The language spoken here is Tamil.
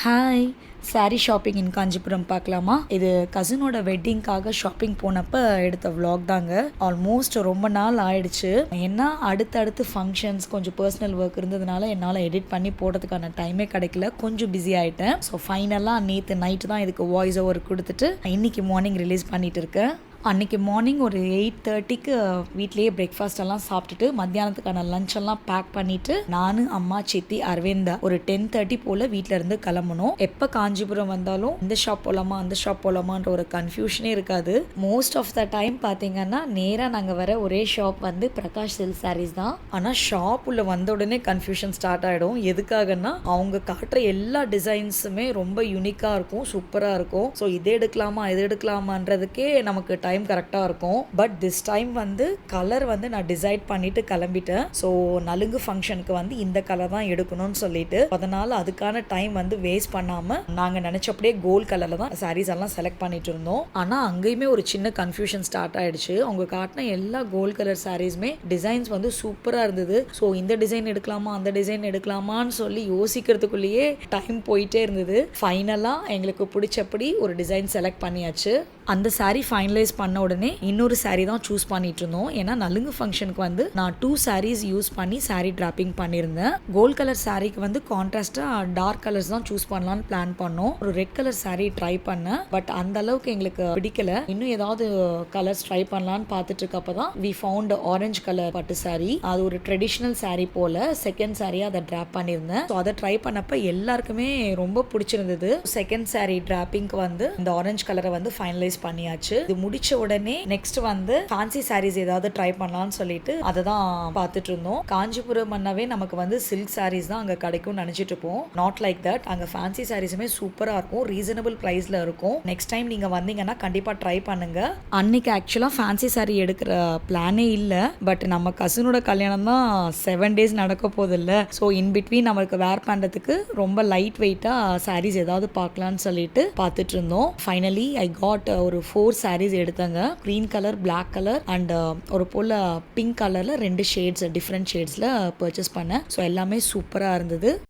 ஹாய், சாரீ ஷாப்பிங் இன் காஞ்சிபுரம் பார்க்கலாமா? இது கசினோட வெட்டிங்காக ஷாப்பிங் போனப்போ எடுத்த விலாக் தாங்க. ஆல்மோஸ்ட் ரொம்ப நாள் ஆயிடுச்சு. ஏன்னா அடுத்தடுத்து ஃபங்க்ஷன்ஸ், கொஞ்சம் பர்சனல் ஒர்க் இருந்ததுனால என்னால் எடிட் பண்ணி போடுறதுக்கான டைமே கிடைக்கல. கொஞ்சம் பிஸி ஆகிட்டேன். ஸோ ஃபைனலாக நேற்று நைட்டு தான் இதுக்கு வாய்ஸ் ஓவர் கொடுத்துட்டு இன்றைக்கி மார்னிங் ரிலீஸ் பண்ணிகிட்டு இருக்கேன். அன்றைக்கி மார்னிங் ஒரு 8:30க்கு வீட்லேயே பிரேக்ஃபாஸ்ட் எல்லாம் சாப்பிட்டுட்டு மத்தியானத்துக்கான லஞ்ச் எல்லாம் பேக் பண்ணிவிட்டு நான், அம்மா, சித்தி, அரவிந்தா ஒரு 10:30 போல் வீட்டில் இருந்து கிளம்பணும். எப்போ காஞ்சிபுரம் வந்தாலும் இந்த ஷாப் போகலாமா அந்த ஷாப் போகலாமான்ற ஒரு கன்ஃபியூஷனே இருக்காது. மோஸ்ட் ஆஃப் த டைம் பார்த்தீங்கன்னா நேராக நாங்கள் வர ஒரே ஷாப் வந்து பிரகாஷ் சில்க் சாரீஸ் தான். ஆனால் ஷாப் உள்ள வந்த உடனே கன்ஃபியூஷன் ஸ்டார்ட் ஆகிடும். எதுக்காகன்னா அவங்க காட்டுற எல்லா டிசைன்ஸுமே ரொம்ப யூனிக்காக இருக்கும், சூப்பராக இருக்கும். ஸோ இது எடுக்கலாமான்றதுக்கே நமக்கு டைம் கரெக்டாக இருக்கும். பட் திஸ் டைம் வந்து கலர் வந்து நான் டிசைட் பண்ணிட்டு கிளம்பிட்டேன். ஸோ நலுங்கு ஃபங்க்ஷனுக்கு வந்து இந்த கலர் தான் எடுக்கணும்னு சொல்லிட்டு, அதனால அதுக்கான டைம் வந்து வேஸ்ட் பண்ணாமல் நாங்கள் நினச்சப்படியே கோல்ட் கலரில் தான் சாரீஸ் எல்லாம் செலக்ட் பண்ணிட்டு இருந்தோம். ஆனால் அங்கேயுமே ஒரு சின்ன கன்ஃபியூஷன் ஸ்டார்ட் ஆயிடுச்சு. அவங்க காட்டின எல்லா கோல்ட் கலர் சாரீஸுமே டிசைன்ஸ் வந்து சூப்பராக இருந்தது. ஸோ இந்த டிசைன் எடுக்கலாமா அந்த டிசைன் எடுக்கலாமான்னு சொல்லி யோசிக்கிறதுக்குள்ளேயே டைம் போயிட்டே இருந்தது. ஃபைனலாக எங்களுக்கு பிடிச்சபடி ஒரு டிசைன் செலக்ட் பண்ணியாச்சு. அந்த சாரீ ஃபைனலைஸ் பண்ண உடனே இன்னொரு சாரீ தான் சூஸ் பண்ணிட்டு இருந்தோம். ஏன்னா நலுங்கு ஃபங்க்ஷனுக்கு வந்து நான் 2 சாரீஸ் யூஸ் பண்ணி சாரீ டிராப்பிங் பண்ணியிருந்தேன். கோல்ட் கலர் சாரீக்கு வந்து கான்ட்ராஸ்டாக டார்க் கலர்ஸ் தான் சூஸ் பண்ணலான்னு பிளான் பண்ணோம். ஒரு ரெட் கலர் சாரீ ட்ரை பண்ணேன். பட் அந்த அளவுக்கு எங்களுக்கு பிடிக்கல. இன்னும் ஏதாவது கலர்ஸ் ட்ரை பண்ணலான்னு பார்த்துட்டு இருக்கப்போ தான் வி ஃபவுண்ட் ஆரஞ்சு கலர் பட்டு சாரீ. அது ஒரு ட்ரெடிஷ்னல் சாரீ போல. செகண்ட் சாரியாக அதை ட்ராப் பண்ணியிருந்தேன். ஸோ அதை ட்ரை பண்ணப்போ எல்லாருக்குமே ரொம்ப பிடிச்சிருந்தது. செகண்ட் சாரீ டிராப்பிங்க்கு வந்து இந்த ஆரஞ்சு கலரை வந்து ஃபைனலைஸ் பண்ணியாச்சு. இது முடிச்ச உடனே நெக்ஸ்ட் வந்து ஃபேன்சி சாரீஸ் ஏதாவது ட்ரை பண்ணலாம்னு சொல்லிட்டு அதை தான் பார்த்துட்டு இருந்தோம். காஞ்சிபுரம் மன்னாவே நமக்கு வந்து சில்க் சாரீஸ் தான் அங்கே கிடைக்கும்னு நினைச்சிட்டு இருப்போம். Not like that. அங்கே ஃபேன்சி சாரீஸுமே சூப்பராக இருக்கும், ரீசனபிள் ப்ரைஸில் இருக்கும். நெக்ஸ்ட் டைம் நீங்கள் வந்தீங்கன்னா கண்டிப்பாக ட்ரை பண்ணுங்க. அன்னைக்கு ஆக்சுவலாக ஃபேன்சி சாரீ எடுக்கிற பிளானே இல்லை. பட் நம்ம கசினோட கல்யாணம் தான் 7 days நடக்க போதில்ல. ஸோ இன் பிட்வீன் நம்மளுக்கு வேர் பண்ணுறதுக்கு ரொம்ப லைட் வெயிட்டாக சாரீஸ் ஏதாவது பார்க்கலான்னு சொல்லிட்டு பார்த்துட்டு இருந்தோம். ஃபைனலி ஐ காட் ஒரு 4 சாரீஸ் எடுத்தாங்க. Green colour, black colour and ஒரு போல் பிங்க் கலரில் 2 ஷேட்ஸ், டிஃப்ரெண்ட் ஷேட்ஸில் பர்ச்சேஸ் பண்ணேன். ஸோ எல்லாமே சூப்பராக இருந்தது.